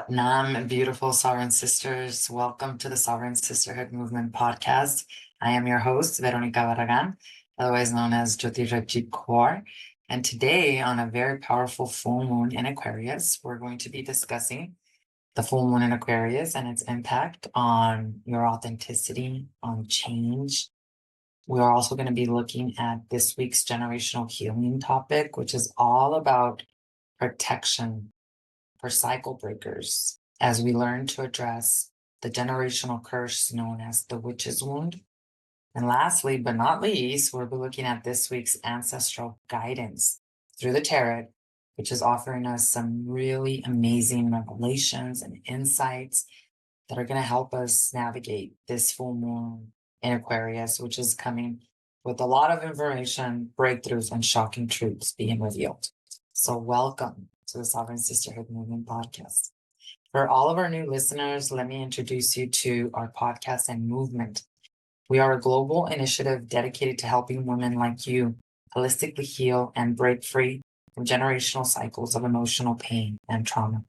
Nam, beautiful Sovereign Sisters. Welcome to the Sovereign Sisterhood Movement podcast. I am your host, Veronica Barragan, otherwise known as Jyotirajit Kaur. And today, on a very powerful full moon in Aquarius, we're going to be discussing the full moon in Aquarius and its impact on your authenticity, on change. We are also going to be looking at this week's generational healing topic, which is all about protection for cycle breakers as we learn to address the generational curse known as the witch's wound. And lastly, but not least, we'll be looking at this week's ancestral guidance through the tarot, which is offering us some really amazing revelations and insights that are going to help us navigate this full moon in Aquarius, which is coming with a lot of information, breakthroughs, and shocking truths being revealed. So welcome to the Sovereign Sisterhood Movement podcast. For all of our new listeners, let me introduce you to our podcast and movement. We are a global initiative dedicated to helping women like you holistically heal and break free from generational cycles of emotional pain and trauma.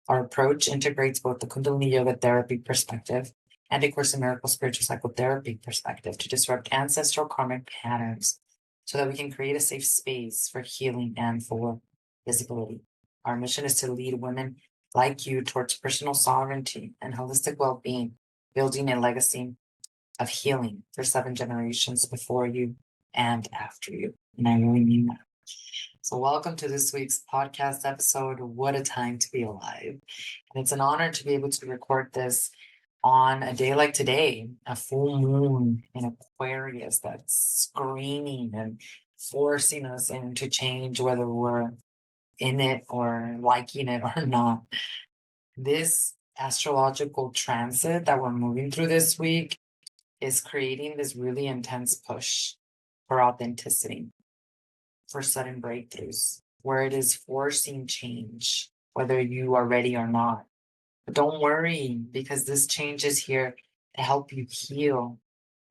Our approach integrates both the Kundalini Yoga therapy perspective and A Course in Miracles spiritual psychotherapy perspective to disrupt ancestral karmic patterns so that we can create a safe space for healing and for visibility. Our mission is to lead women like you towards personal sovereignty and holistic well-being, building a legacy of healing for 7 generations before you and after you. And I really mean that. So welcome to this week's podcast episode, What a Time to Be Alive. And it's an honor to be able to record this on a day like today, a full moon in Aquarius that's screaming and forcing us into change, whether we're in it or liking it or not. This astrological transit that we're moving through this week is creating this really intense push for authenticity, for sudden breakthroughs, where it is forcing change, whether you are ready or not. But don't worry, because this change is here to help you heal,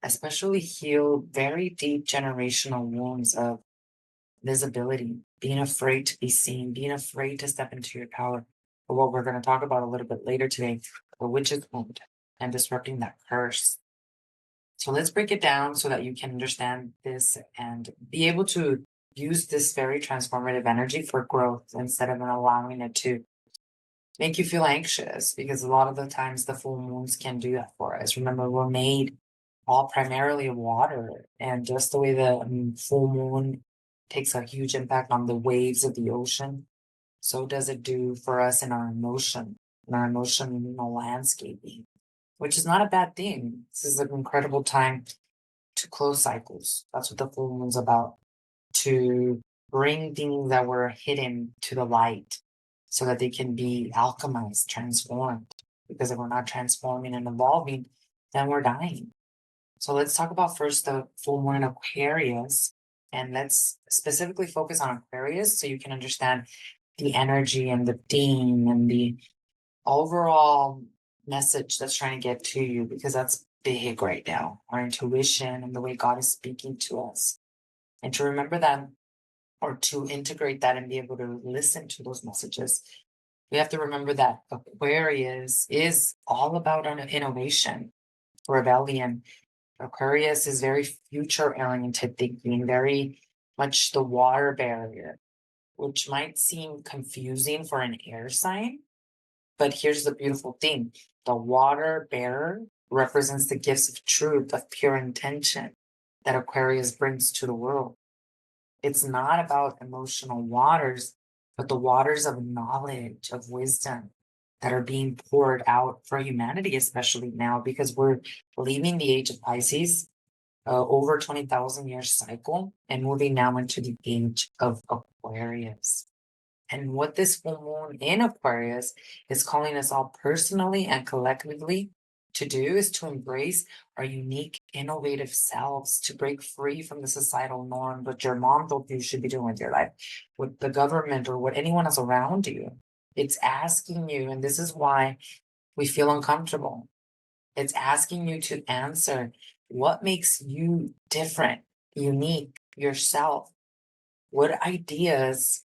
especially heal very deep generational wounds of visibility, being afraid to be seen, being afraid to step into your power. But what we're going to talk about a little bit later today, the witch's wound and disrupting that curse. So let's break it down so that you can understand this and be able to use this very transformative energy for growth instead of allowing it to make you feel anxious, because a lot of the times the full moons can do that for us. Remember, we're made all primarily of water, and just the way the full moon takes a huge impact on the waves of the ocean, so does it do for us in our emotional landscaping, which is not a bad thing. This is an incredible time to close cycles. That's what the full moon's about, to bring things that were hidden to the light so that they can be alchemized, transformed. Because if we're not transforming and evolving, then we're dying. So let's talk about first the full moon in Aquarius, and let's specifically focus on Aquarius so you can understand the energy and the theme and the overall message that's trying to get to you, because that's big right now, our intuition and the way God is speaking to us. And to remember that, or to integrate that and be able to listen to those messages, we have to remember that Aquarius is all about innovation, rebellion. Aquarius is very future-oriented thinking, very much the water barrier, which might seem confusing for an air sign. But here's the beautiful thing. The water bearer represents the gifts of truth, of pure intention that Aquarius brings to the world. It's not about emotional waters, but the waters of knowledge, of wisdom that are being poured out for humanity, especially now, because we're leaving the age of Pisces, over 20,000 year cycle, and moving now into the age of Aquarius. And what this full moon in Aquarius is calling us all personally and collectively to do is to embrace our unique, innovative selves, to break free from the societal norm, what your mom told you should be doing with your life, what the government or what anyone else around you. It's asking you, and this is why we feel uncomfortable. It's asking you to answer what makes you different, unique, yourself. What ideas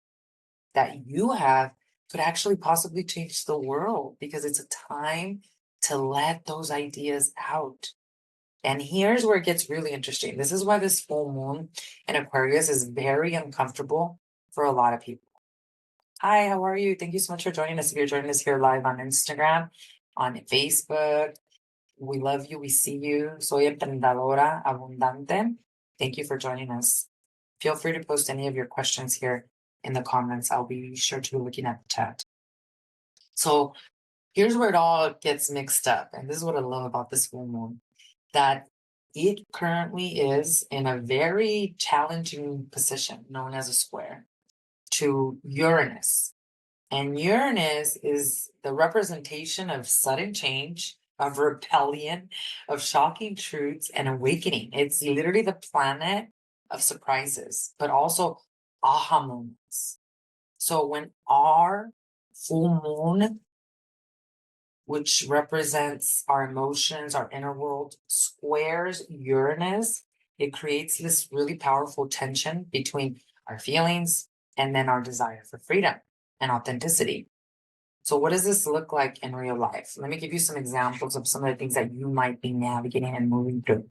that you have could actually possibly change the world, because it's a time to let those ideas out. And here's where it gets really interesting. This is why this full moon in Aquarius is very uncomfortable for a lot of people. Hi, how are you? Thank you so much for joining us. If you're joining us here live on Instagram, on Facebook, we love you. We see you. Soy emprendedora abundante. Thank you for joining us. Feel free to post any of your questions here in the comments. I'll be sure to be looking at the chat. So here's where it all gets mixed up. And this is what I love about this full moon, that it currently is in a very challenging position known as a square to Uranus. And Uranus is the representation of sudden change, of rebellion, of shocking truths, and awakening. It's literally the planet of surprises, but also aha moments. So when our full moon, which represents our emotions, our inner world, squares Uranus, it creates this really powerful tension between our feelings and then our desire for freedom and authenticity. So what does this look like in real life? Let me give you some examples of some of the things that you might be navigating and moving through.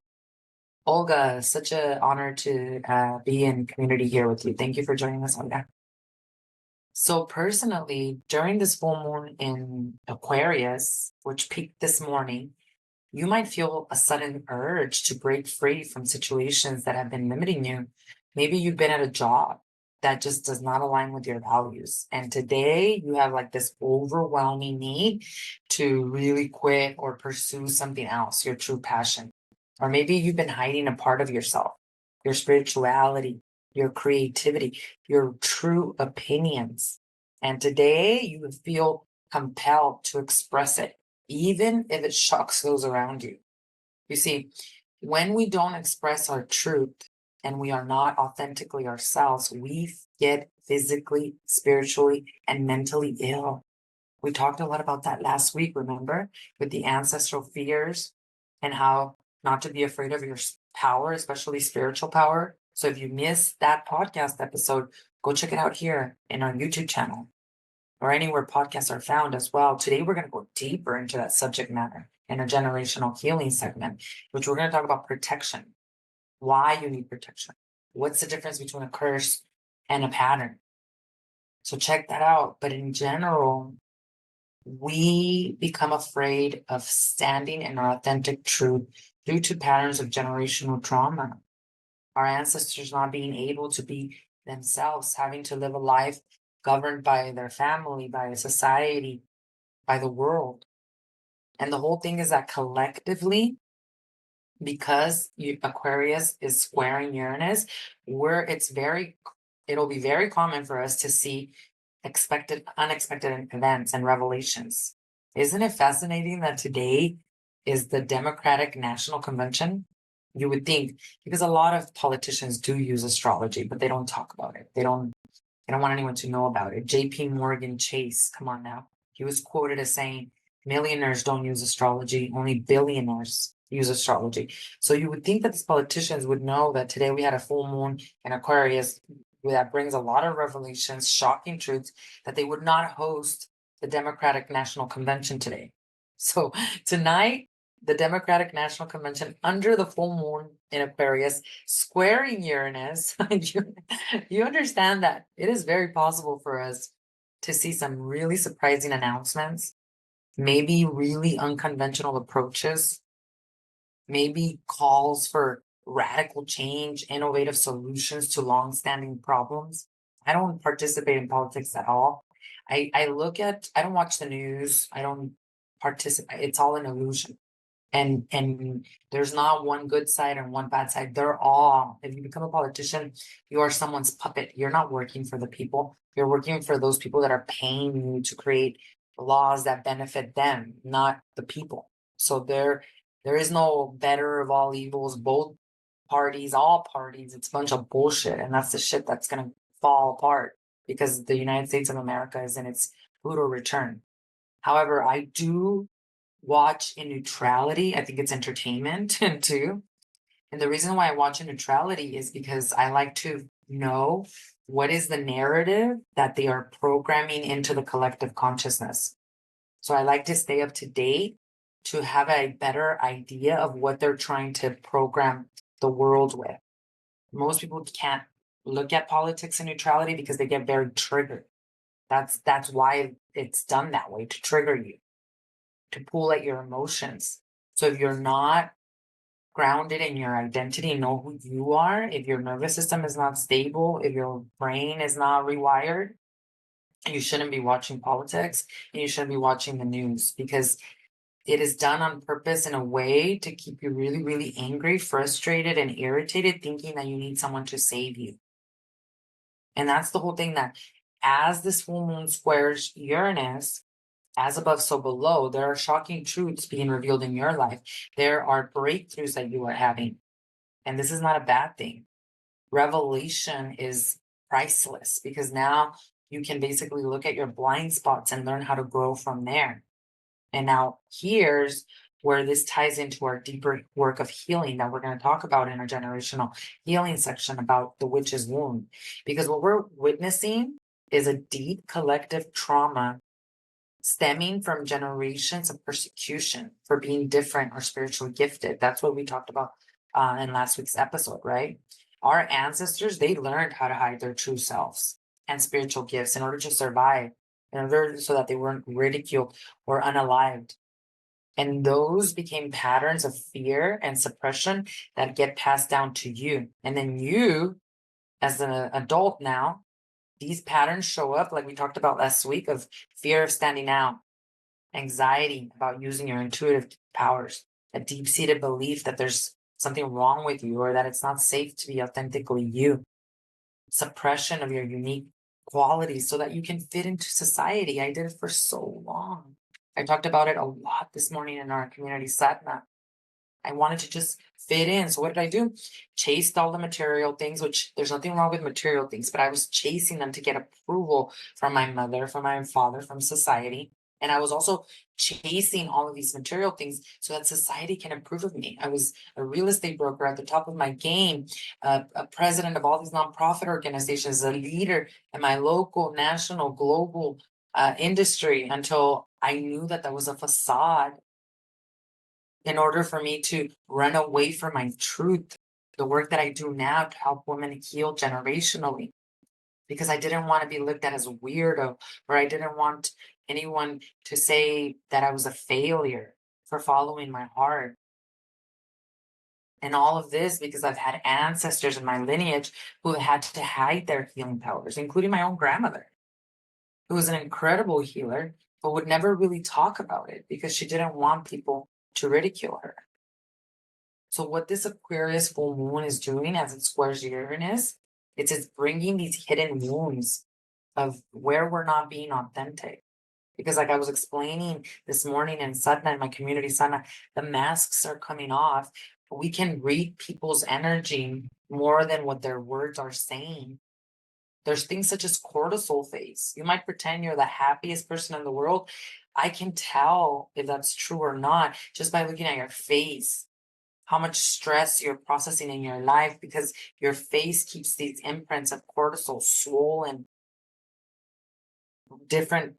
Olga, such an honor to be in community here with you. Thank you for joining us, Olga. So personally, during this full moon in Aquarius, which peaked this morning, you might feel a sudden urge to break free from situations that have been limiting you. Maybe you've been at a job that just does not align with your values. And today you have like this overwhelming need to really quit or pursue something else, your true passion. Or maybe you've been hiding a part of yourself, your spirituality, your creativity, your true opinions. And today you feel compelled to express it, even if it shocks those around you. You see, when we don't express our truth and we are not authentically ourselves, we get physically, spiritually, and mentally ill. We talked a lot about that last week, remember, with the ancestral fears and how not to be afraid of your power, especially spiritual power. So if you missed that podcast episode, go check it out here in our YouTube channel or anywhere podcasts are found as well. Today, we're going to go deeper into that subject matter in a generational healing segment, which we're going to talk about protection, why you need protection, what's the difference between a curse and a pattern. So check that out. But in general, we become afraid of standing in our authentic truth due to patterns of generational trauma. Our ancestors not being able to be themselves, having to live a life governed by their family, by a society, by the world. And the whole thing is that collectively, because Aquarius is squaring Uranus, it'll be very common for us to see unexpected events and revelations. Isn't it fascinating that today is the Democratic National Convention? You would think, because a lot of politicians do use astrology, but they don't talk about it. They don't want anyone to know about it. JP Morgan Chase, come on now. He was quoted as saying, millionaires don't use astrology, only billionaires use astrology. So you would think that these politicians would know that today we had a full moon in Aquarius that brings a lot of revelations, shocking truths, that they would not host the Democratic National Convention today. So tonight, the Democratic National Convention under the full moon in Aquarius, squaring Uranus, you understand that it is very possible for us to see some really surprising announcements, maybe really unconventional approaches, maybe calls for radical change, innovative solutions to long-standing problems. I don't participate in politics at all. I don't watch the news. I don't participate. It's all an illusion. And there's not one good side and one bad side. They're all, if you become a politician, you are someone's puppet. You're not working for the people. You're working for those people that are paying you to create laws that benefit them, not the people. So there is no better of all evils, both parties, all parties. It's a bunch of bullshit. And that's the shit that's going to fall apart because the United States of America is in its brutal return. However, I do watch in neutrality. I think it's entertainment too. And the reason why I watch in neutrality is because I like to know What is the narrative that they are programming into the collective consciousness? So I like to stay up to date to have a better idea of what they're trying to program the world with. Most people can't look at politics and neutrality because they get very triggered. That's why it's done that way, to trigger you, to pull at your emotions. So if you're not grounded in your identity, know who you are, if your nervous system is not stable, if your brain is not rewired, you shouldn't be watching politics and you shouldn't be watching the news, because it is done on purpose in a way to keep you really, really angry, frustrated, and irritated, thinking that you need someone to save you. And that's the whole thing, that as this full moon squares Uranus, as above, so below, there are shocking truths being revealed in your life. There are breakthroughs that you are having. And this is not a bad thing. Revelation is priceless, because now you can basically look at your blind spots and learn how to grow from there. And now here's where this ties into our deeper work of healing that we're going to talk about in our generational healing section about the witch's wound. Because what we're witnessing is a deep collective trauma stemming from generations of persecution for being different or spiritually gifted. That's what we talked about in last week's episode, right? Our ancestors, they learned how to hide their true selves and spiritual gifts in order to survive, in order so that they weren't ridiculed or unalived. And those became patterns of fear and suppression that get passed down to you. And then you, as an adult now, these patterns show up, like we talked about last week, of fear of standing out, anxiety about using your intuitive powers, a deep-seated belief that there's something wrong with you or that it's not safe to be authentically you, suppression of your unique qualities so that you can fit into society. I did it for so long. I talked about it a lot this morning in our community satna. I wanted to just fit in. So what did I do? Chased all the material things, which there's nothing wrong with material things, but I was chasing them to get approval from my mother, from my father, from society. And I was also chasing all of these material things so that society can approve of me. I was a real estate broker at the top of my game, a president of all these nonprofit organizations, a leader in my local, national, global industry, until I knew that that was a facade in order for me to run away from my truth, the work that I do now to help women heal generationally. Because I didn't want to be looked at as a weirdo, or I didn't want anyone to say that I was a failure for following my heart. And all of this because I've had ancestors in my lineage who had to hide their healing powers, including my own grandmother, who was an incredible healer, but would never really talk about it because she didn't want people to ridicule her. So what this Aquarius full moon is doing as it squares Uranus, it's bringing these hidden wounds of where we're not being authentic. Because like I was explaining this morning in Sadhana, in my community Sadhana, the masks are coming off. We can read people's energy more than what their words are saying. There's things such as cortisol phase. You might pretend you're the happiest person in the world. I can tell if that's true or not just by looking at your face, how much stress you're processing in your life, because your face keeps these imprints of cortisol swollen, different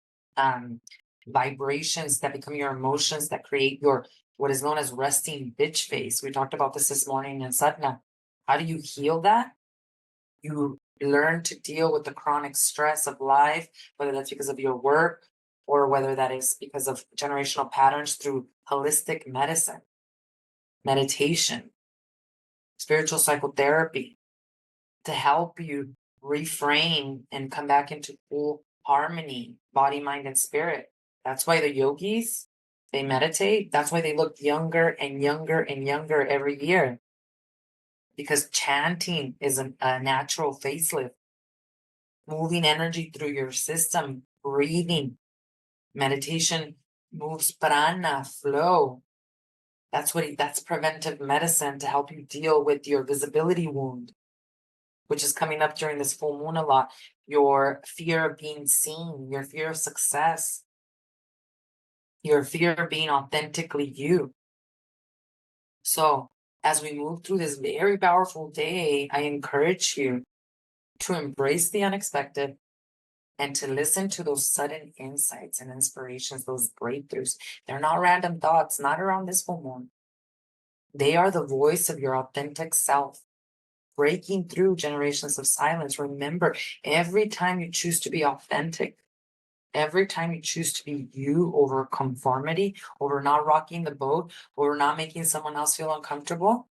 vibrations that become your emotions that create your what is known as resting bitch face. We talked about this morning in Sadhana. How do you heal that? You learn to deal with the chronic stress of life, whether that's because of your work or whether that is because of generational patterns, through holistic medicine, meditation, spiritual psychotherapy, to help you reframe and come back into full harmony, body, mind, and spirit. That's why the yogis, they meditate. That's why they look younger and younger and younger every year, because chanting is a natural facelift, moving energy through your system, breathing. Meditation moves prana, flow. That's preventive medicine to help you deal with your visibility wound, which is coming up during this full moon a lot. Your fear of being seen, your fear of success, your fear of being authentically you. So as we move through this very powerful day, I encourage you to embrace the unexpected, and to listen to those sudden insights and inspirations, those breakthroughs. They're not random thoughts, not around this full moon. They are the voice of your authentic self, breaking through generations of silence. Remember, every time you choose to be authentic, every time you choose to be you over conformity, over not rocking the boat, over not making someone else feel uncomfortable,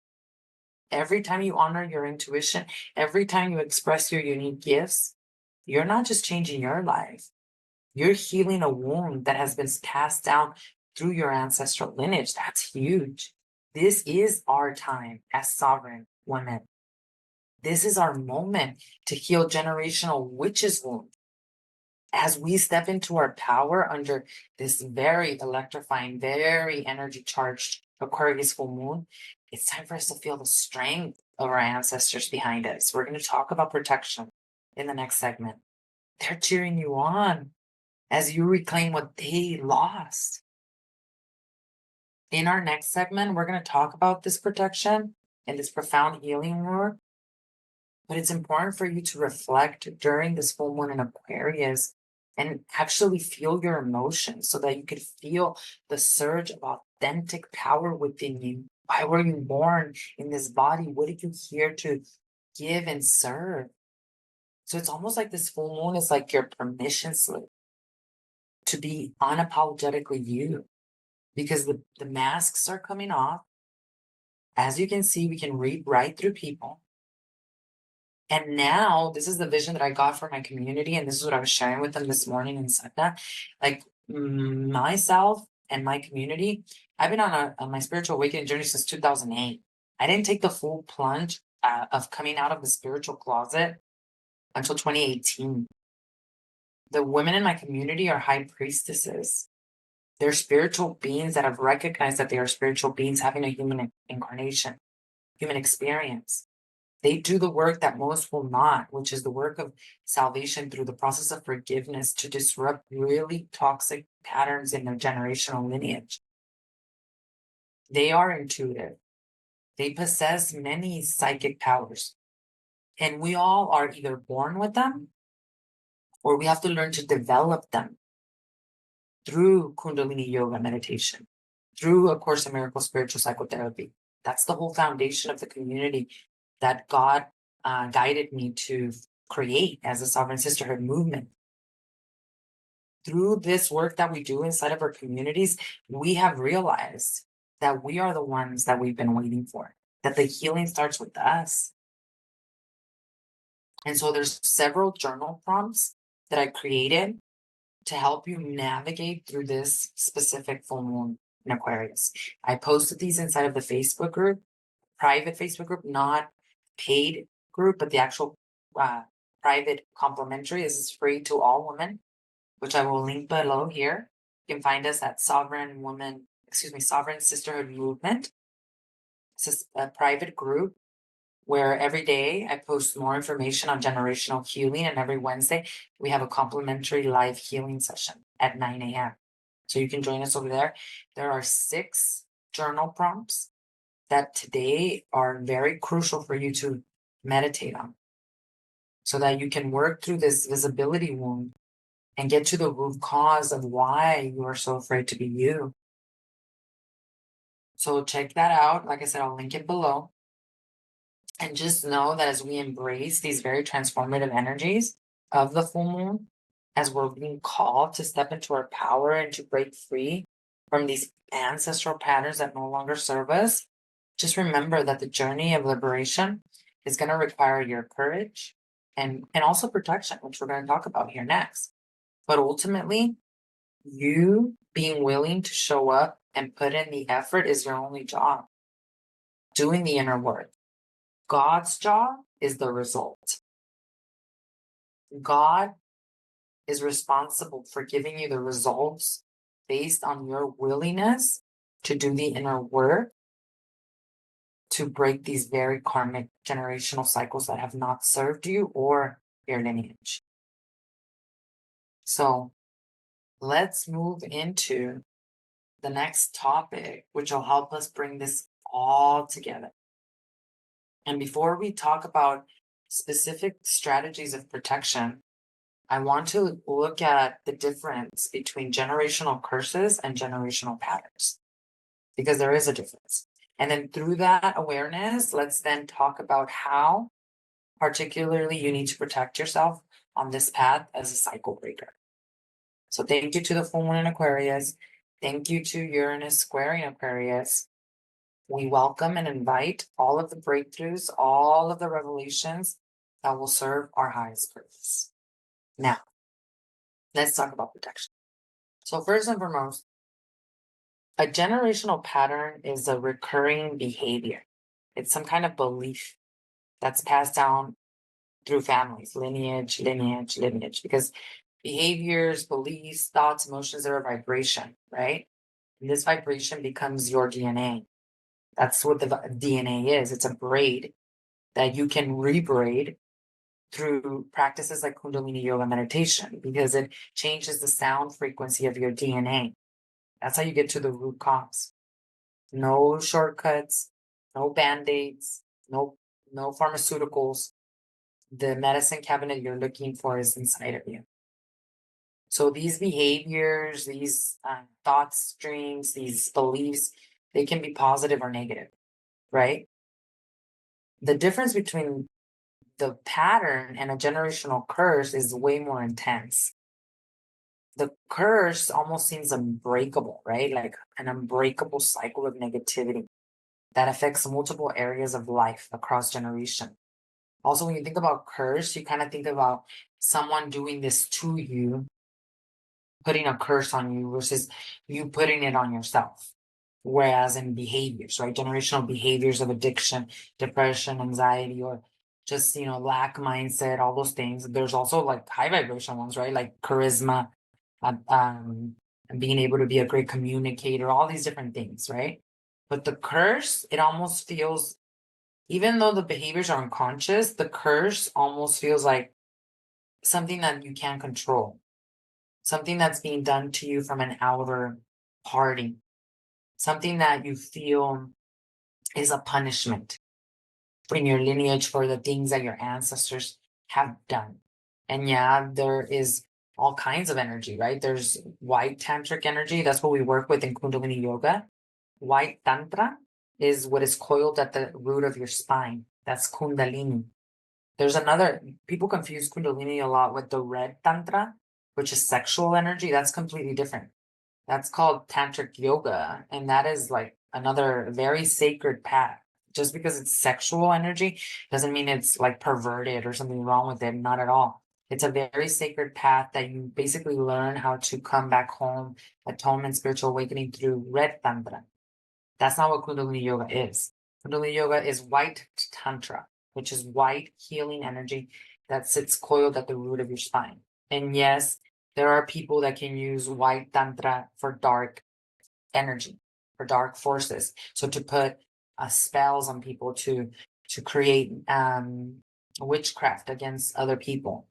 every time you honor your intuition, every time you express your unique gifts, you're not just changing your life, you're healing a wound that has been passed down through your ancestral lineage. That's huge. This is our time as sovereign women. This is our moment to heal generational witches' wounds. As we step into our power under this very electrifying, very energy charged Aquarius full moon, it's time for us to feel the strength of our ancestors behind us. We're going to talk about protection in the next segment. They're cheering you on as you reclaim what they lost. In our next segment, we're going to talk about this protection and this profound healing work. But it's important for you to reflect during this full moon in Aquarius and actually feel your emotions so that you could feel the surge of authentic power within you. Why were you born in this body? What did you here to give and serve? So it's almost like this full moon is like your permission slip to be unapologetically you, because the masks are coming off. As you can see, we can read right through people. And now this is the vision that I got for my community. And this is what I was sharing with them this morning in Satna. Like myself and my community, I've been on my spiritual awakening journey since 2008. I didn't take the full plunge of coming out of the spiritual closet until 2018. The women in my community are high priestesses. They're spiritual beings that have recognized that they are spiritual beings having a human incarnation, human experience. They do the work that most will not, which is the work of salvation through the process of forgiveness to disrupt really toxic patterns in their generational lineage. They are intuitive. They possess many psychic powers. And we all are either born with them or we have to learn to develop them through Kundalini yoga meditation, through A Course in Miracles spiritual psychotherapy. That's the whole foundation of the community that God guided me to create as a Sovereign Sisterhood movement. Through this work that we do inside of our communities, we have realized that we are the ones that we've been waiting for, that the healing starts with us. And so there's several journal prompts that I created to help you navigate through this specific full moon in Aquarius. I posted these inside of the Facebook group, private Facebook group, not paid group, but the actual private complimentary. This is free to all women, which I will link below here. You can find us at Sovereign Sisterhood Movement. It's a private group where every day I post more information on generational healing, and every Wednesday we have a complimentary live healing session at 9 a.m. So you can join us over there. There are 6 journal prompts that today are very crucial for you to meditate on so that you can work through this visibility wound and get to the root cause of why you are so afraid to be you. So check that out. Like I said, I'll link it below. And just know that as we embrace these very transformative energies of the full moon, as we're being called to step into our power and to break free from these ancestral patterns that no longer serve us, just remember that the journey of liberation is going to require your courage and also protection, which we're going to talk about here next. But ultimately, you being willing to show up and put in the effort is your only job. Doing the inner work. God's job is the result. God is responsible for giving you the results based on your willingness to do the inner work to break these very karmic generational cycles that have not served you or your lineage. So let's move into the next topic, which will help us bring this all together. And before we talk about specific strategies of protection, I want to look at the difference between generational curses and generational patterns, because there is a difference. And then through that awareness, let's then talk about how particularly you need to protect yourself on this path as a cycle breaker. So thank you to the full moon in Aquarius. Thank you to Uranus squaring Aquarius. We welcome and invite all of the breakthroughs, all of the revelations that will serve our highest purpose. Now, let's talk about protection. So first and foremost, a generational pattern is a recurring behavior. It's some kind of belief that's passed down through families, lineage, because behaviors, beliefs, thoughts, emotions are a vibration, right? And this vibration becomes your DNA. That's what the DNA is. It's a braid that you can rebraid through practices like Kundalini yoga meditation, because it changes the sound frequency of your DNA. That's how you get to the root cause. No shortcuts, no band-aids, no pharmaceuticals. The medicine cabinet you're looking for is inside of you. So these behaviors, these thought streams, these beliefs, they can be positive or negative, right? The difference between the pattern and a generational curse is way more intense. The curse almost seems unbreakable, right? Like an unbreakable cycle of negativity that affects multiple areas of life across generation. Also, when you think about curse, you kind of think about someone doing this to you, putting a curse on you versus you putting it on yourself. Whereas in behaviors, right? Generational behaviors of addiction, depression, anxiety, or just, lack mindset, all those things. There's also like high vibration ones, right? Like charisma, and being able to be a great communicator, all these different things, right? But the curse, it almost feels, even though the behaviors are unconscious, the curse almost feels like something that you can't control, something that's being done to you from an outer party, something that you feel is a punishment in your lineage for the things that your ancestors have done. And yeah, there is all kinds of energy, right? There's white tantric energy. That's what we work with in Kundalini yoga. White tantra is what is coiled at the root of your spine. That's Kundalini. There's another, people confuse Kundalini a lot with the red tantra, which is sexual energy. That's completely different. That's called tantric yoga. And that is like another very sacred path. Just because it's sexual energy doesn't mean it's like perverted or something wrong with it. Not at all. It's a very sacred path that you basically learn how to come back home, atonement, spiritual awakening through red tantra. That's not what Kundalini yoga is. Kundalini yoga is white tantra, which is white healing energy that sits coiled at the root of your spine. And yes, there are people that can use white tantra for dark energy, for dark forces. So to put spells on people, to create witchcraft against other people.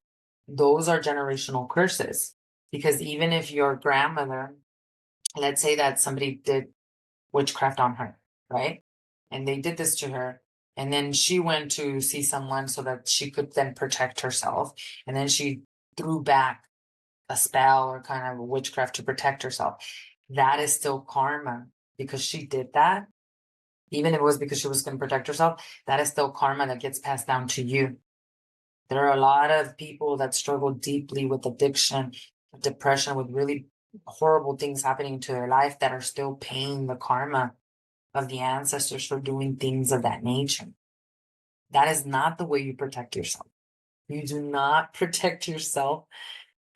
Those are generational curses. Because even if your grandmother, let's say that somebody did witchcraft on her, right? And they did this to her. And then she went to see someone so that she could then protect herself. And then she threw back a spell or kind of a witchcraft to protect herself. That is still karma because she did that. Even if it was because she was going to protect herself, that is still karma that gets passed down to you. There are a lot of people that struggle deeply with addiction, depression, with really horrible things happening to their life that are still paying the karma of the ancestors for doing things of that nature. That is not the way you protect yourself. You do not protect yourself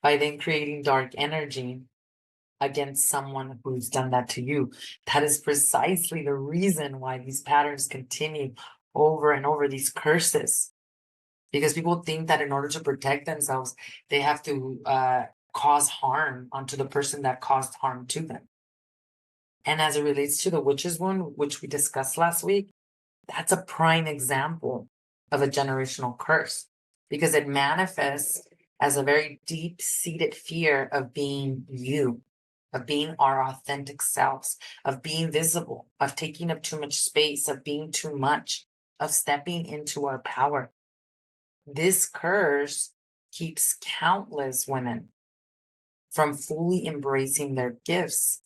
by then creating dark energy against someone who's done that to you. That is precisely the reason why these patterns continue over and over, these curses. Because people think that in order to protect themselves, they have to cause harm onto the person that caused harm to them. And as it relates to the witch's wound, which we discussed last week, that's a prime example of a generational curse because it manifests as a very deep-seated fear of being you, of being our authentic selves, of being visible, of taking up too much space, of being too much, of stepping into our power. This curse keeps countless women from fully embracing their gifts.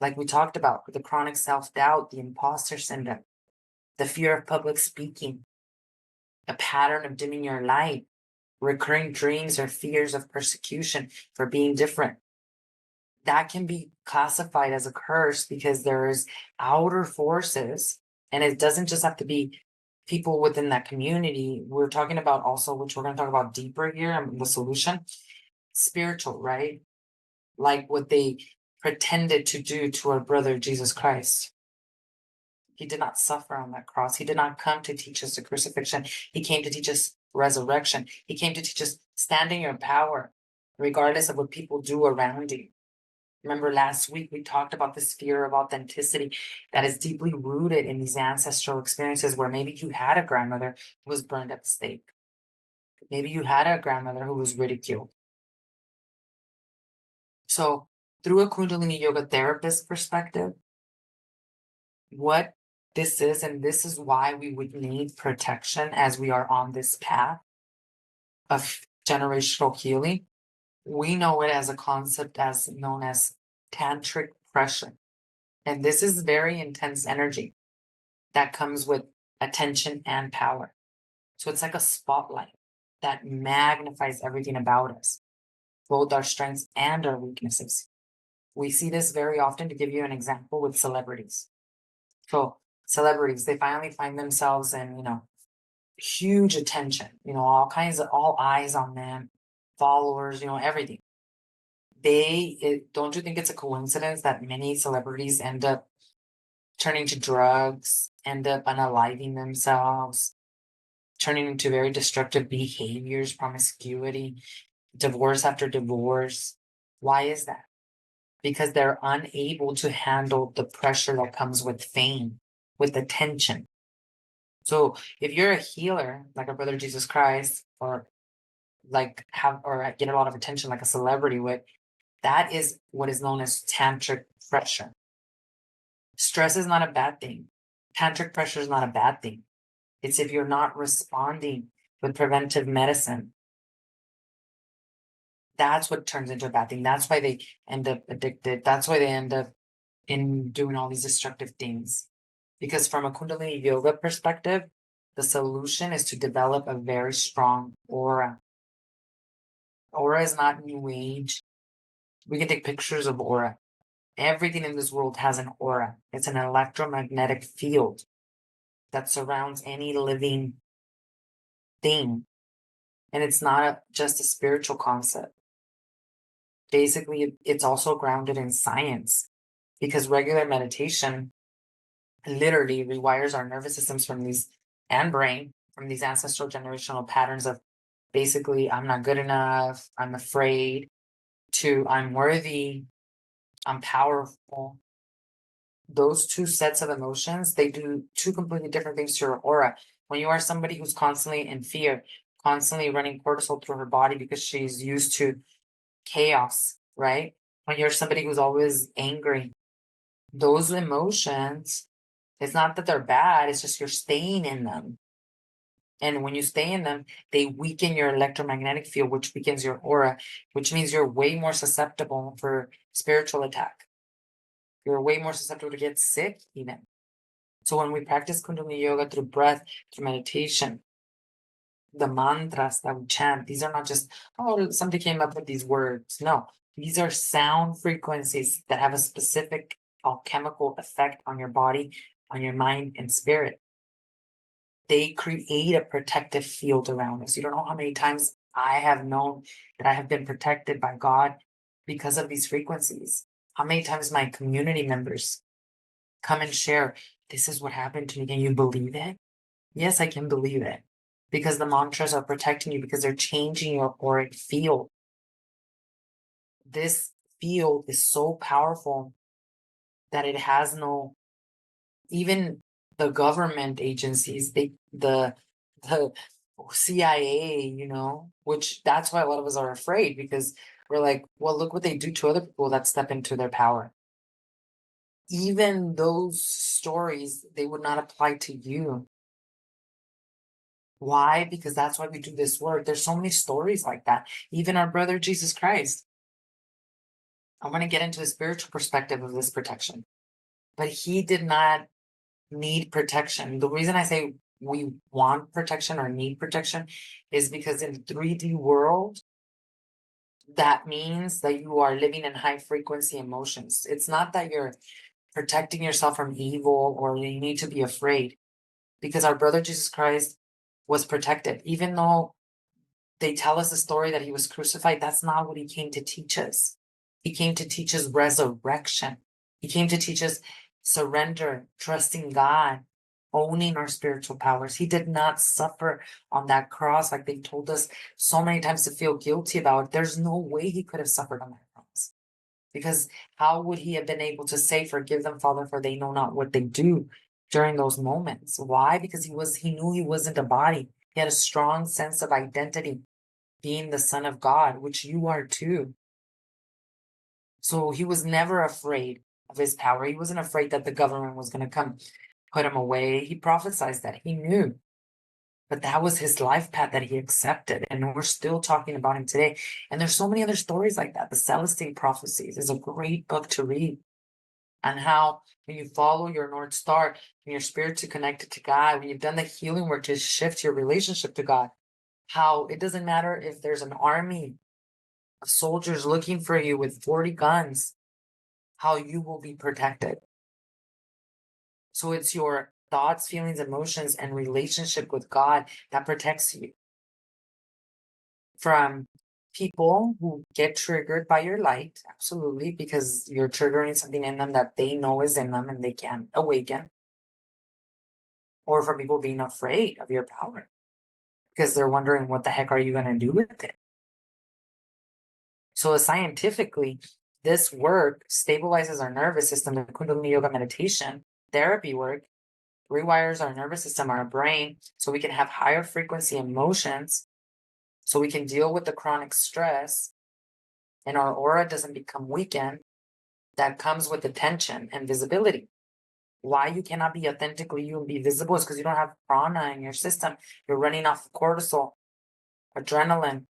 Like we talked about, the chronic self-doubt, the imposter syndrome, the fear of public speaking, a pattern of dimming your light, recurring dreams or fears of persecution for being different. That can be classified as a curse because there's outer forces, and it doesn't just have to be people within that community. We're talking about also, which we're going to talk about deeper here, the solution, spiritual, right? Like what they pretended to do to our brother Jesus Christ. He did not suffer on that cross. He did not come to teach us the crucifixion. He came to teach us resurrection. He came to teach us standing your power, regardless of what people do around you. Remember last week we talked about this fear of authenticity that is deeply rooted in these ancestral experiences where maybe you had a grandmother who was burned at the stake. Maybe you had a grandmother who was ridiculed. So through a Kundalini yoga therapist perspective, what this is, and this is why we would need protection as we are on this path of generational healing. We know it as a concept as known as tantric pressure. And this is very intense energy that comes with attention and power. So it's like a spotlight that magnifies everything about us, both our strengths and our weaknesses. We see this very often, to give you an example, with celebrities. So celebrities, they finally find themselves in, huge attention, all eyes on them, followers, everything. Don't you think it's a coincidence that many celebrities end up turning to drugs, end up unaliving themselves, turning into very destructive behaviors, promiscuity, divorce after divorce? Why is that? Because they're unable to handle the pressure that comes with fame, with attention. So if you're a healer, like our brother Jesus Christ, or get a lot of attention like a celebrity would, that is what is known as tantric pressure. Stress is not a bad thing. Tantric pressure is not a bad thing. It's if you're not responding with preventive medicine. That's what turns into a bad thing. That's why they end up addicted. That's why they end up in doing all these destructive things. Because from a Kundalini yoga perspective, the solution is to develop a very strong aura. Aura is not new age. We can take pictures of aura. Everything in this world has an aura. It's an electromagnetic field that surrounds any living thing. And it's not just a spiritual concept. Basically, it's also grounded in science, because regular meditation literally rewires our nervous systems and brain from these ancestral generational patterns of basically, I'm not good enough, I'm afraid, to I'm worthy, I'm powerful. Those two sets of emotions, they do two completely different things to your aura. When you are somebody who's constantly in fear, constantly running cortisol through her body because she's used to chaos, right? When you're somebody who's always angry, those emotions, it's not that they're bad, it's just you're staying in them. And when you stay in them, they weaken your electromagnetic field, which weakens your aura, which means you're way more susceptible for spiritual attack. You're way more susceptible to get sick, even. So when we practice Kundalini yoga through breath, through meditation, the mantras that we chant, these are not just, oh, somebody came up with these words. No, these are sound frequencies that have a specific alchemical effect on your body, on your mind and spirit. They create a protective field around us. You don't know how many times I have known that I have been protected by God because of these frequencies. How many times my community members come and share, this is what happened to me. Can you believe it? Yes, I can believe it. Because the mantras are protecting you, because they're changing your auric field. This field is so powerful that it has no, even the government agencies, the CIA, which that's why a lot of us are afraid, because we're like, well, look what they do to other people that step into their power. Even those stories, they would not apply to you. Why? Because that's why we do this work. There's so many stories like that. Even our brother Jesus Christ. I want to get into the spiritual perspective of this protection. But he did not need protection. The reason I say we want protection or need protection is because in the 3D world, that means that you are living in high frequency emotions. It's not that you're protecting yourself from evil or you need to be afraid, because our brother Jesus Christ was protected. Even though they tell us the story that he was crucified, that's not what he came to teach us. He came to teach us resurrection. He came to teach us surrender, trusting God, owning our spiritual powers. He did not suffer on that cross like they told us so many times to feel guilty about. There's no way he could have suffered on that cross. Because how would he have been able to say, "Forgive them, Father, for they know not what they do," during those moments? Why? Because he knew he wasn't a body. He had a strong sense of identity, being the Son of God, which you are too. So he was never afraid of his power. He wasn't afraid that the government was going to come put him away. He prophesied that. He knew. But that was his life path that he accepted. And we're still talking about him today. And there's so many other stories like that. The Celestine Prophecies is a great book to read. And how when you follow your North Star, when your spirit's connected to God, when you've done the healing work to shift your relationship to God, how it doesn't matter if there's an army of soldiers looking for you with 40 guns, how you will be protected. So it's your thoughts, feelings, emotions, and relationship with God that protects you from people who get triggered by your light, absolutely, because you're triggering something in them that they know is in them and they can't awaken. Or from people being afraid of your power because they're wondering, what the heck are you going to do with it? So scientifically, this work stabilizes our nervous system. The Kundalini Yoga meditation therapy work rewires our nervous system, our brain, so we can have higher frequency emotions, so we can deal with the chronic stress, and our aura doesn't become weakened. That comes with attention and visibility. Why you cannot be authentically you and be visible is because you don't have prana in your system. You're running off cortisol, adrenaline,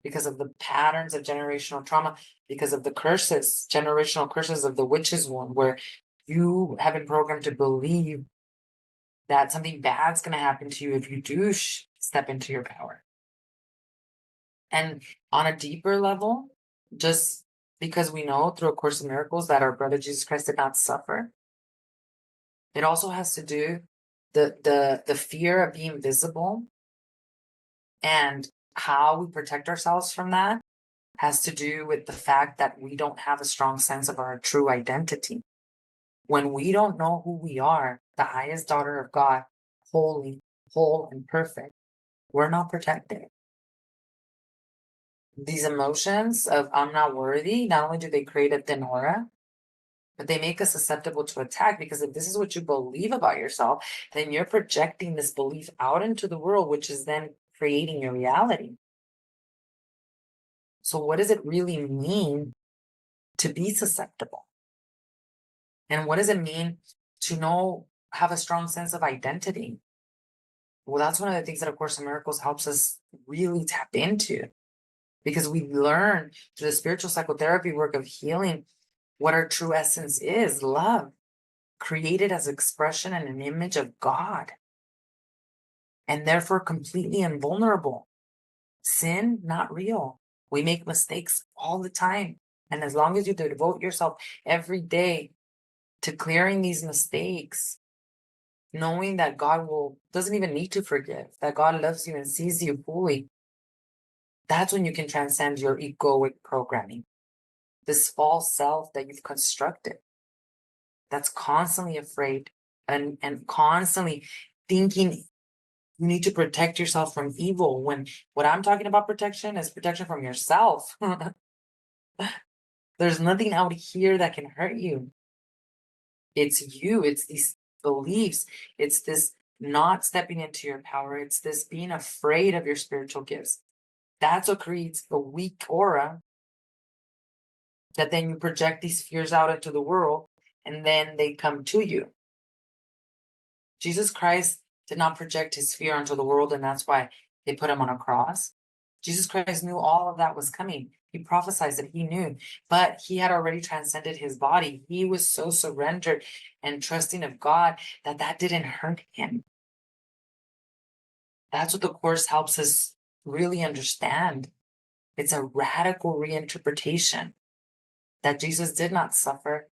because of the patterns of generational trauma, because of the curses, generational curses of the witch's wound, where you have been programmed to believe that something bad's going to happen to you if you do step into your power. And on a deeper level, just because we know through A Course in Miracles that our brother Jesus Christ did not suffer, it also has to do the fear of being visible and how we protect ourselves from that has to do with the fact that we don't have a strong sense of our true identity. When we don't know who we are, the highest daughter of God, holy, whole, and perfect, we're not protected. These emotions of I'm not worthy, not only do they create a thin aura, but they make us susceptible to attack, because if this is what you believe about yourself, then you're projecting this belief out into the world, which is then creating your reality. So what does it really mean to be susceptible? And what does it mean to have a strong sense of identity? Well, that's one of the things that A Course in Miracles helps us really tap into, because we learn through the spiritual psychotherapy work of healing what our true essence is: love, created as expression and an image of God, and therefore completely invulnerable. Sin, not real. We make mistakes all the time. And as long as you devote yourself every day to clearing these mistakes, knowing that God doesn't even need to forgive, that God loves you and sees you fully, that's when you can transcend your egoic programming, this false self that you've constructed, that's constantly afraid and constantly thinking you need to protect yourself from evil, when what I'm talking about protection is protection from yourself. There's nothing out here that can hurt you. It's you. It's these beliefs. It's this not stepping into your power. It's this being afraid of your spiritual gifts. That's what creates a weak aura that then you project these fears out into the world, and then they come to you. Jesus Christ did not project his fear onto the world, and that's why they put him on a cross. Jesus Christ knew all of that was coming. He prophesied that he knew, but he had already transcended his body. He was so surrendered and trusting of God that that didn't hurt him. That's what the Course helps us really understand. It's a radical reinterpretation that Jesus did not suffer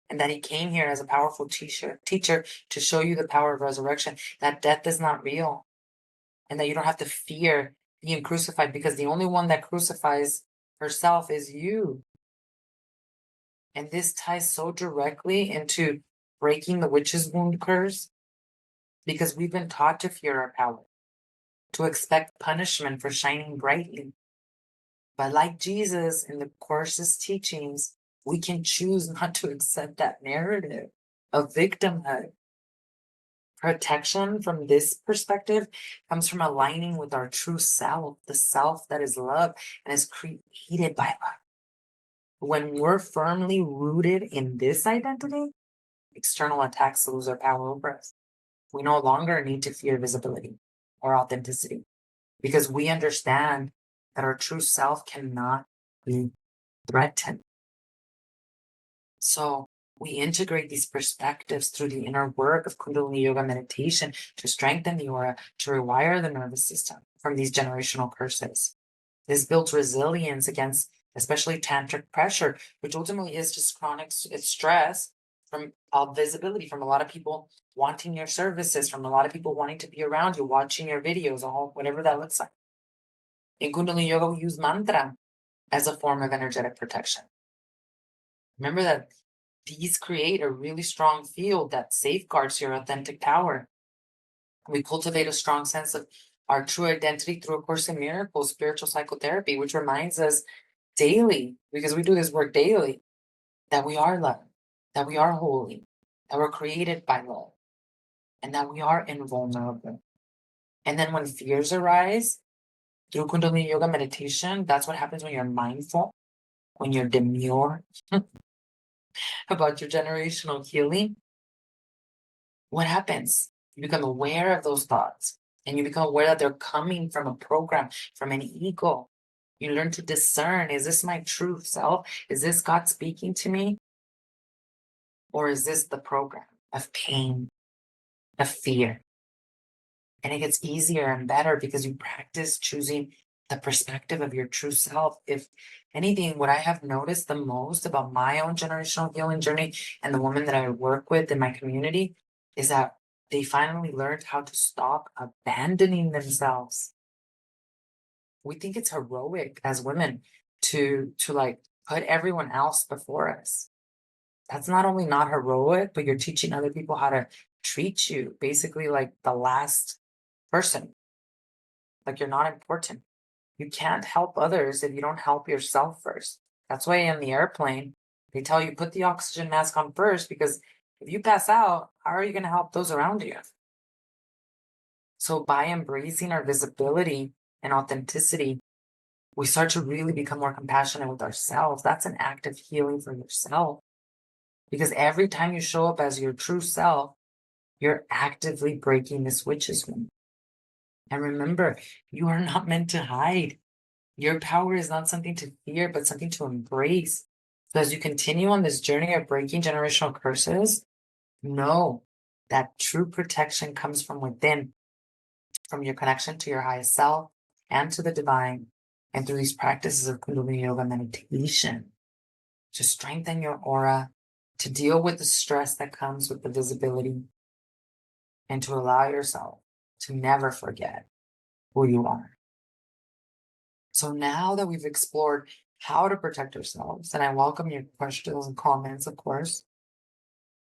and that he came here as a powerful teacher to show you the power of resurrection, that death is not real, and that you don't have to fear being crucified, because the only one that crucifies herself is you. And this ties so directly into breaking the witch's wound curse, because we've been taught to fear our power, to expect punishment for shining brightly. But like Jesus in the Course's teachings, we can choose not to accept that narrative of victimhood. Protection from this perspective comes from aligning with our true self, the self that is love and is created by love. When we're firmly rooted in this identity, external attacks lose their power over us. We no longer need to fear visibility or authenticity, because we understand that our true self cannot be threatened. So we integrate these perspectives through the inner work of Kundalini Yoga meditation to strengthen the aura, to rewire the nervous system from these generational curses. This builds resilience against especially tantric pressure, which ultimately is just chronic stress from visibility, from a lot of people wanting your services, from a lot of people wanting to be around you, watching your videos, all whatever that looks like. In Kundalini Yoga, we use mantra as a form of energetic protection. Remember that these create a really strong field that safeguards your authentic power. We cultivate a strong sense of our true identity through A Course in Miracles, spiritual psychotherapy, which reminds us daily, because we do this work daily, that we are love, that we are holy, that we're created by love, and that we are invulnerable. And then when fears arise through Kundalini Yoga meditation, that's what happens when you're mindful, when you're demure about your generational healing. What happens? You become aware of those thoughts, and you become aware that they're coming from a program, from an ego. You learn to discern, is this my true self? Is this God speaking to me? Or is this the program of pain, of fear? And it gets easier and better because you practice choosing the perspective of your true self. If anything, what I have noticed the most about my own generational healing journey and the women that I work with in my community is that they finally learned how to stop abandoning themselves. We think it's heroic as women to like put everyone else before us. That's not only not heroic, but you're teaching other people how to treat you basically like the last person, like you're not important. You can't help others if you don't help yourself first. That's why in the airplane, they tell you put the oxygen mask on first, because if you pass out, how are you going to help those around you? So by embracing our visibility and authenticity, we start to really become more compassionate with ourselves. That's an act of healing for yourself. Because every time you show up as your true self, you're actively breaking this witch's wound. And remember, you are not meant to hide. Your power is not something to fear, but something to embrace. So as you continue on this journey of breaking generational curses, know that true protection comes from within, from your connection to your highest self and to the divine, and through these practices of Kundalini Yoga meditation to strengthen your aura, to deal with the stress that comes with the visibility, and to allow yourself to never forget who you are. So now that we've explored how to protect ourselves, and I welcome your questions and comments, of course,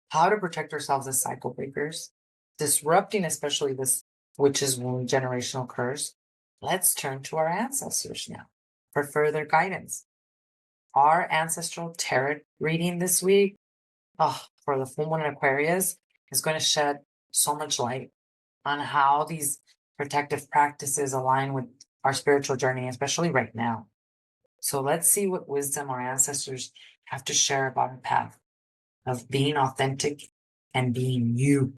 how to protect ourselves as cycle breakers, disrupting especially this witch's wound generational curse, let's turn to our ancestors now for further guidance. Our ancestral tarot reading this week, for the full moon in Aquarius, is going to shed so much light on how these protective practices align with our spiritual journey, especially right now. So let's see what wisdom our ancestors have to share about the path of being authentic and being you.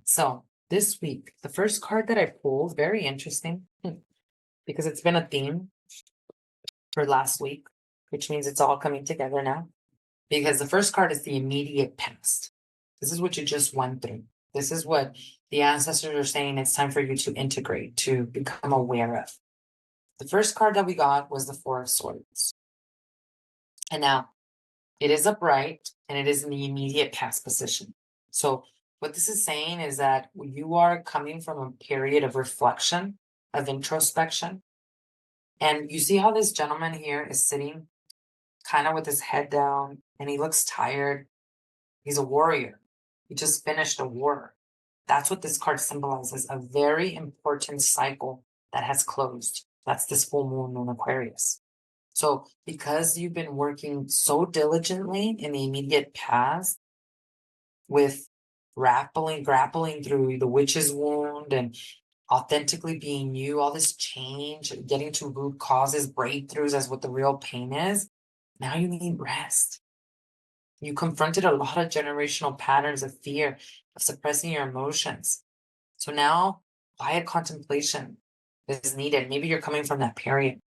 So this week, the first card that I pulled, very interesting, because it's been a theme for last week, which means it's all coming together now. Because the first card is the immediate past. This is what you just went through. This is what the ancestors are saying it's time for you to integrate, to become aware of. The first card that we got was the Four of Swords. And now it is upright and it is in the immediate past position. So what this is saying is that you are coming from a period of reflection, of introspection. And you see how this gentleman here is sitting kind of with his head down and he looks tired. He's a warrior. He just finished a war. That's what this card symbolizes, a very important cycle that has closed. That's this full moon in Aquarius. So because you've been working so diligently in the immediate past with grappling through the witch's wound and authentically being you, all this change, getting to root causes, breakthroughs as what the real pain is, now you need rest. You confronted a lot of generational patterns of fear, of suppressing your emotions. So now quiet contemplation is needed. Maybe you're coming from that period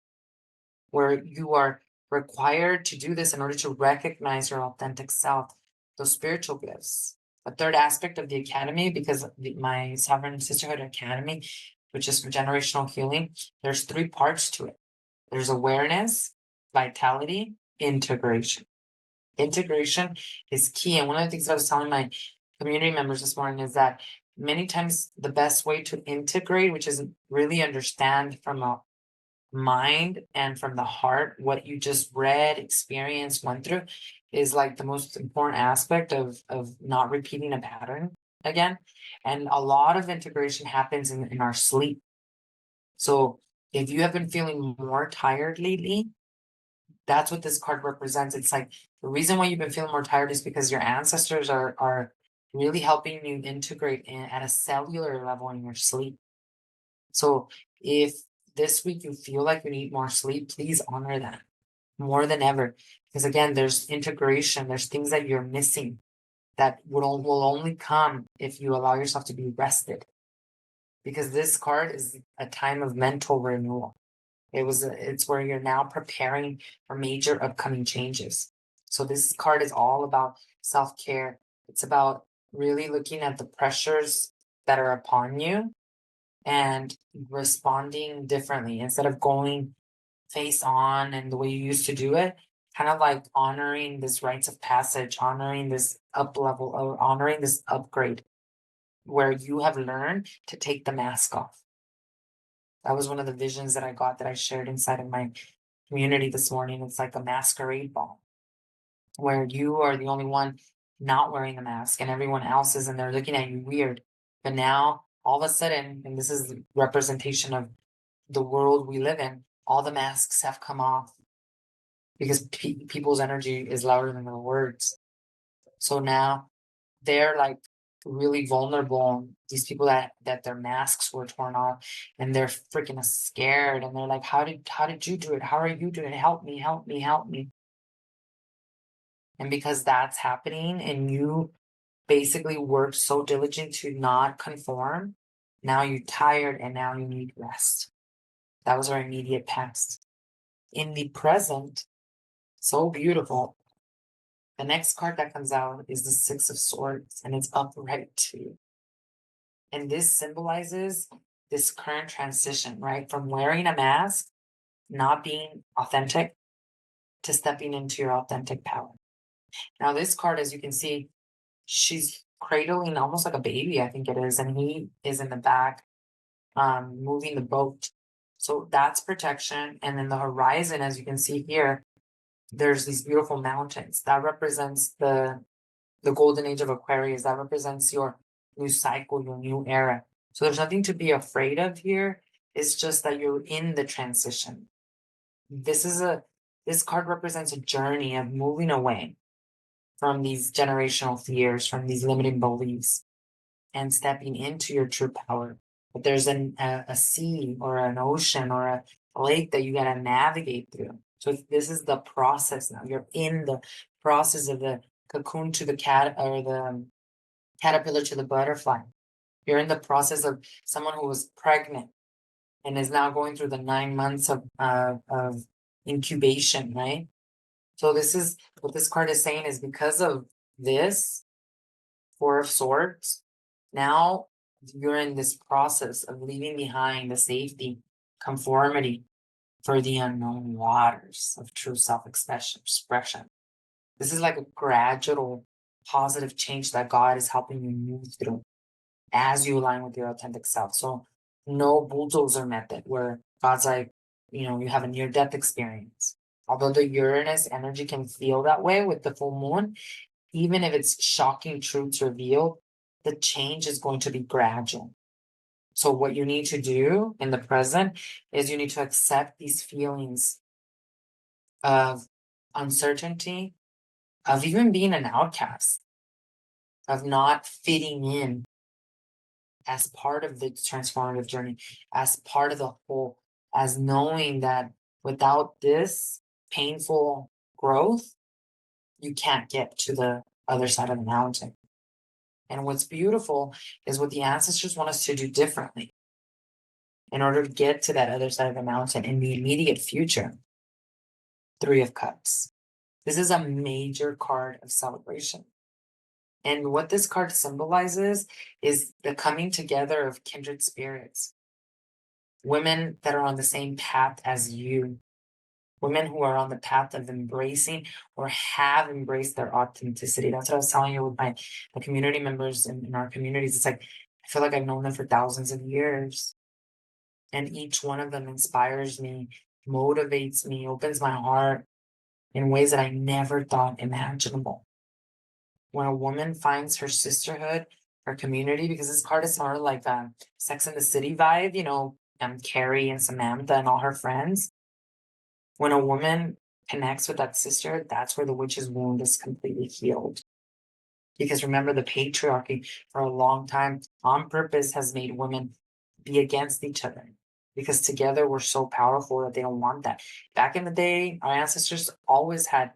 where you are required to do this in order to recognize your authentic self, those spiritual gifts. A third aspect of the academy, because my Sovereign Sisterhood Academy, which is for generational healing, there's 3 parts to it. There's awareness, vitality, integration. Integration is key. And one of the things I was telling my community members this morning is that many times the best way to integrate, which is really understand from a mind and from the heart what you just read, experienced, went through, is like the most important aspect of not repeating a pattern again. And a lot of integration happens in our sleep. So if you have been feeling more tired lately, that's what this card represents. It's like the reason why you've been feeling more tired is because your ancestors are really helping you integrate at a cellular level in your sleep. So if this week you feel like you need more sleep, please honor that more than ever. Because again, there's integration, there's things that you're missing that will only come if you allow yourself to be rested. Because this card is a time of mental renewal. It's where you're now preparing for major upcoming changes. So this card is all about self-care. It's about really looking at the pressures that are upon you and responding differently instead of going face on and the way you used to do it, kind of like honoring this rites of passage, honoring this up level, or honoring this upgrade where you have learned to take the mask off. That was one of the visions that I got that I shared inside of my community this morning. It's like a masquerade ball where you are the only one not wearing the mask and everyone else is, and they're looking at you weird. But now all of a sudden, and this is the representation of the world we live in, all the masks have come off because people's energy is louder than their words. So now they're like really vulnerable. These people that their masks were torn off and they're freaking scared and they're like, how did you do it? How are you doing it? Help me, help me, help me. And because that's happening and you basically worked so diligent to not conform, now you're tired and now you need rest. That was our immediate past. In the present, so beautiful. The next card that comes out is the Six of Swords, and it's upright too. And this symbolizes this current transition, right? From wearing a mask, not being authentic, to stepping into your authentic power. Now, this card, as you can see, she's cradling almost like a baby, I think it is, and he is in the back, moving the boat. So that's protection. And then the horizon, as you can see here, there's these beautiful mountains that represents the golden age of Aquarius. That represents your new cycle, your new era. So there's nothing to be afraid of here. It's just that you're in the transition. This card represents a journey of moving away from these generational fears, from these limiting beliefs, and stepping into your true power. But there's a sea or an ocean or a lake that you got to navigate through. So this is the process now. You're in the process of the cocoon to the cat, or the caterpillar to the butterfly. You're in the process of someone who was pregnant and is now going through the 9 months of incubation, right? So this is what this card is saying is because of this Four of Swords, now you're in this process of leaving behind the safety, conformity for the unknown waters of true self-expression. This is like a gradual positive change that God is helping you move through as you align with your authentic self. So no bulldozer method where God's like, you have a near death experience. Although the Uranus energy can feel that way with the full moon, even if it's shocking truths revealed, the change is going to be gradual. So what you need to do in the present is you need to accept these feelings of uncertainty, of even being an outcast, of not fitting in as part of the transformative journey, as part of the whole, as knowing that without this painful growth, you can't get to the other side of the mountain. And what's beautiful is what the ancestors want us to do differently in order to get to that other side of the mountain in the immediate future. Three of Cups. This is a major card of celebration. And what this card symbolizes is the coming together of kindred spirits, women that are on the same path as you, women who are on the path of embracing or have embraced their authenticity. That's what I was telling you with my community members in our communities. It's like, I feel like I've known them for thousands of years. And each one of them inspires me, motivates me, opens my heart in ways that I never thought imaginable. When a woman finds her sisterhood, her community, because this card is sort of like a Sex and the City vibe, Carrie and Samantha and all her friends. When a woman connects with that sister, that's where the witch's wound is completely healed. Because remember, the patriarchy for a long time, on purpose, has made women be against each other. Because together we're so powerful that they don't want that. Back in the day, our ancestors always had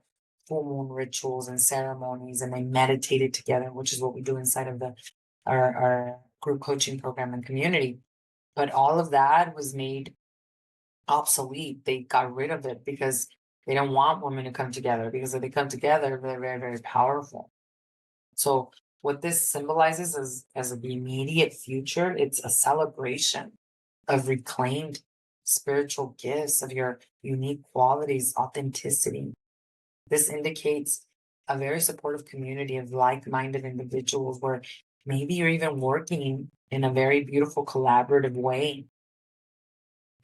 full moon rituals and ceremonies, and they meditated together, which is what we do inside of our group coaching program and community. But all of that was made obsolete. They got rid of it because they don't want women to come together, because if they come together, they're very, very powerful. So what this symbolizes is, as the immediate future, it's a celebration of reclaimed spiritual gifts, of your unique qualities, authenticity. This indicates a very supportive community of like-minded individuals where maybe you're even working in a very beautiful collaborative way.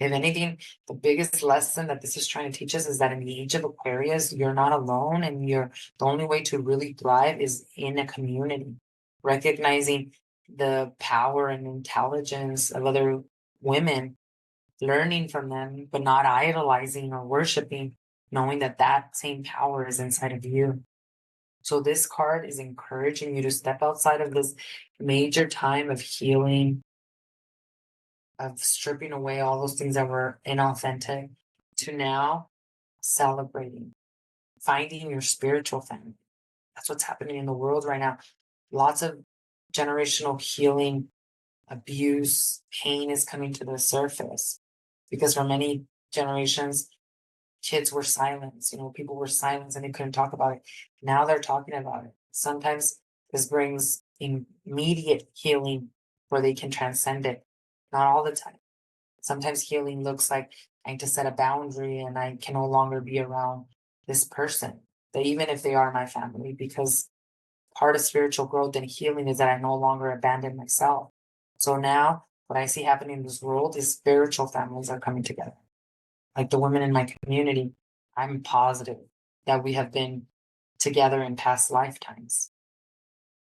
If anything, the biggest lesson that this is trying to teach us is that in the age of Aquarius, you're not alone, and the only way to really thrive is in a community, recognizing the power and intelligence of other women, learning from them, but not idolizing or worshiping, knowing that that same power is inside of you. So this card is encouraging you to step outside of this major time of healing, of stripping away all those things that were inauthentic, to now celebrating, finding your spiritual family. That's what's happening in the world right now. Lots of generational healing, abuse, pain is coming to the surface because for many generations, kids were silenced. People were silenced and they couldn't talk about it. Now they're talking about it. Sometimes this brings immediate healing where they can transcend it. Not all the time. Sometimes healing looks like I need to set a boundary and I can no longer be around this person, that even if they are my family, because part of spiritual growth and healing is that I no longer abandon myself. So now what I see happening in this world is spiritual families are coming together. Like the women in my community, I'm positive that we have been together in past lifetimes.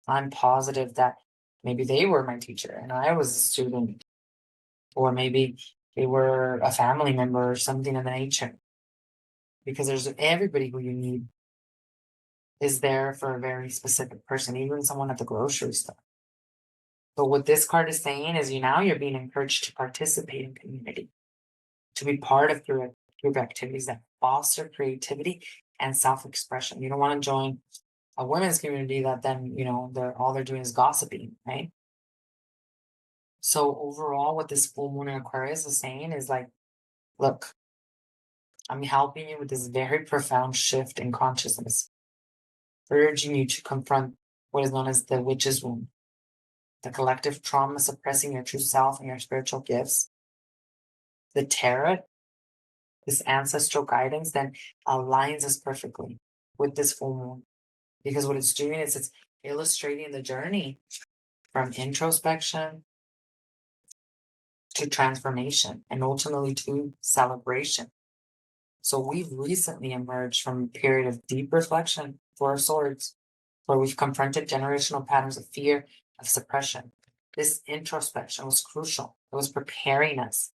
I'm positive that maybe they were my teacher and I was a student, or maybe they were a family member or something of the nature. Because there's everybody who you need is there for a very specific person, even someone at the grocery store. But what this card is saying is you're being encouraged to participate in community, to be part of group activities that foster creativity and self-expression. You don't want to join a women's community that then, they're all they're doing is gossiping, right? So overall, what this full moon in Aquarius is saying is like, look, I'm helping you with this very profound shift in consciousness, urging you to confront what is known as the witch's wound, the collective trauma suppressing your true self and your spiritual gifts. The tarot, this ancestral guidance, then aligns us perfectly with this full moon. Because what it's doing is it's illustrating the journey from introspection to transformation and ultimately to celebration. So we've recently emerged from a period of deep reflection for our swords, where we've confronted generational patterns of fear, of suppression. This introspection was crucial. It was preparing us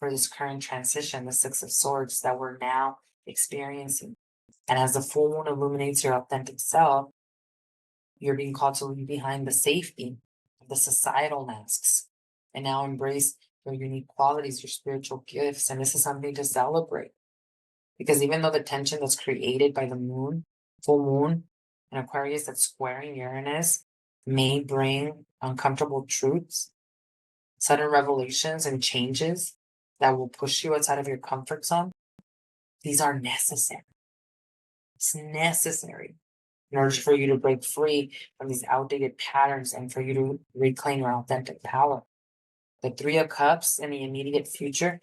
for this current transition, the Six of Swords that we're now experiencing. And as the full moon illuminates your authentic self, you're being called to leave behind the safety of the societal masks and now embrace your unique qualities, your spiritual gifts. And this is something to celebrate. Because even though the tension that's created by the moon, full moon, in Aquarius that's squaring Uranus may bring uncomfortable truths, sudden revelations, and changes that will push you outside of your comfort zone, these are necessary. It's necessary in order for you to break free from these outdated patterns and for you to reclaim your authentic power. The Three of Cups in the immediate future,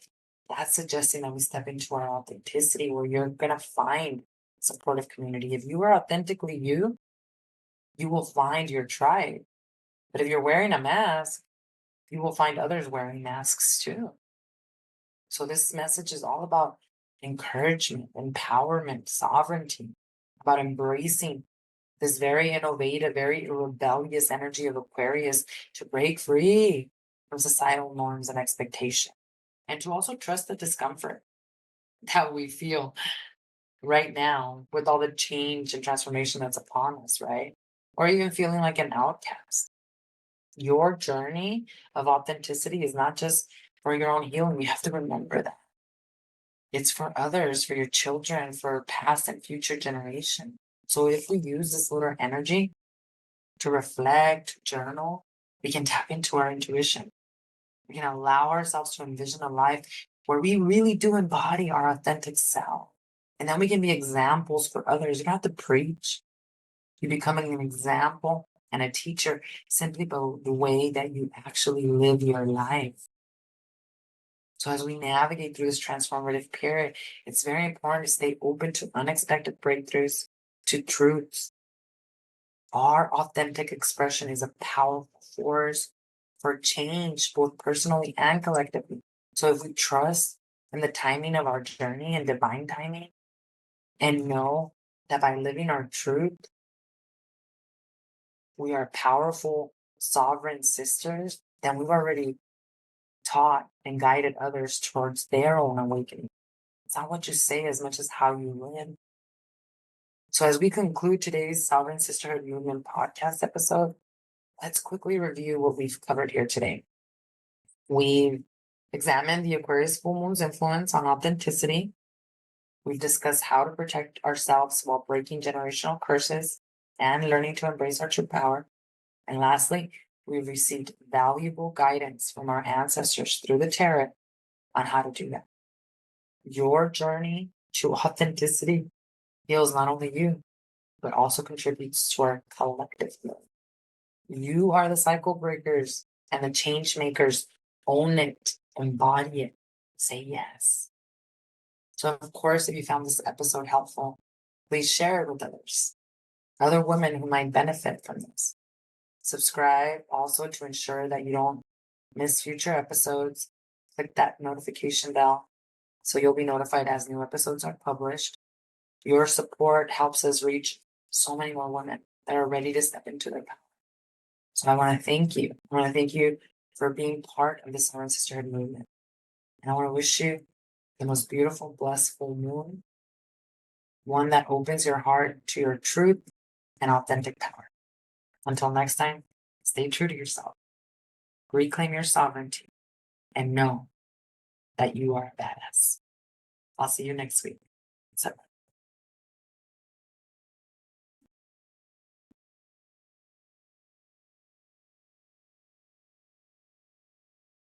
that's suggesting that we step into our authenticity where you're going to find supportive community. If you are authentically you, you will find your tribe. But if you're wearing a mask, you will find others wearing masks too. So this message is all about encouragement, empowerment, sovereignty, about embracing this very innovative, very rebellious energy of Aquarius to break free from societal norms and expectation, and to also trust the discomfort that we feel right now with all the change and transformation that's upon us, right? Or even feeling like an outcast. Your journey of authenticity is not just for your own healing. You have to remember that. It's for others, for your children, for past and future generations. So if we use this little energy to reflect, journal, we can tap into our intuition. We can allow ourselves to envision a life where we really do embody our authentic self. And then we can be examples for others. You don't have to preach. You're becoming an example and a teacher simply by the way that you actually live your life. So as we navigate through this transformative period, it's very important to stay open to unexpected breakthroughs, to truths. Our authentic expression is a powerful force for change, both personally and collectively. So if we trust in the timing of our journey and divine timing, and know that by living our truth, we are powerful, sovereign sisters, then we've already taught and guided others towards their own awakening. It's not what you say as much as how you live. So as we conclude today's Sovereign Sisterhood Movement podcast episode, let's quickly review what we've covered here today. We've examined the Aquarius full moon's influence on authenticity. We've discussed how to protect ourselves while breaking generational curses and learning to embrace our true power. And lastly, we've received valuable guidance from our ancestors through the tarot on how to do that. Your journey to authenticity heals not only you, but also contributes to our collective healing. You are the cycle breakers and the change makers. Own it, embody it, say yes. So, of course, if you found this episode helpful, please share it with others, other women who might benefit from this. Subscribe also to ensure that you don't miss future episodes. Click that notification bell so you'll be notified as new episodes are published. Your support helps us reach so many more women that are ready to step into their power. So I want to thank you. I want to thank you for being part of the Sovereign Sisterhood movement. And I want to wish you the most beautiful, blessed full moon, one that opens your heart to your truth and authentic power. Until next time, stay true to yourself, reclaim your sovereignty, and know that you are a badass. I'll see you next week.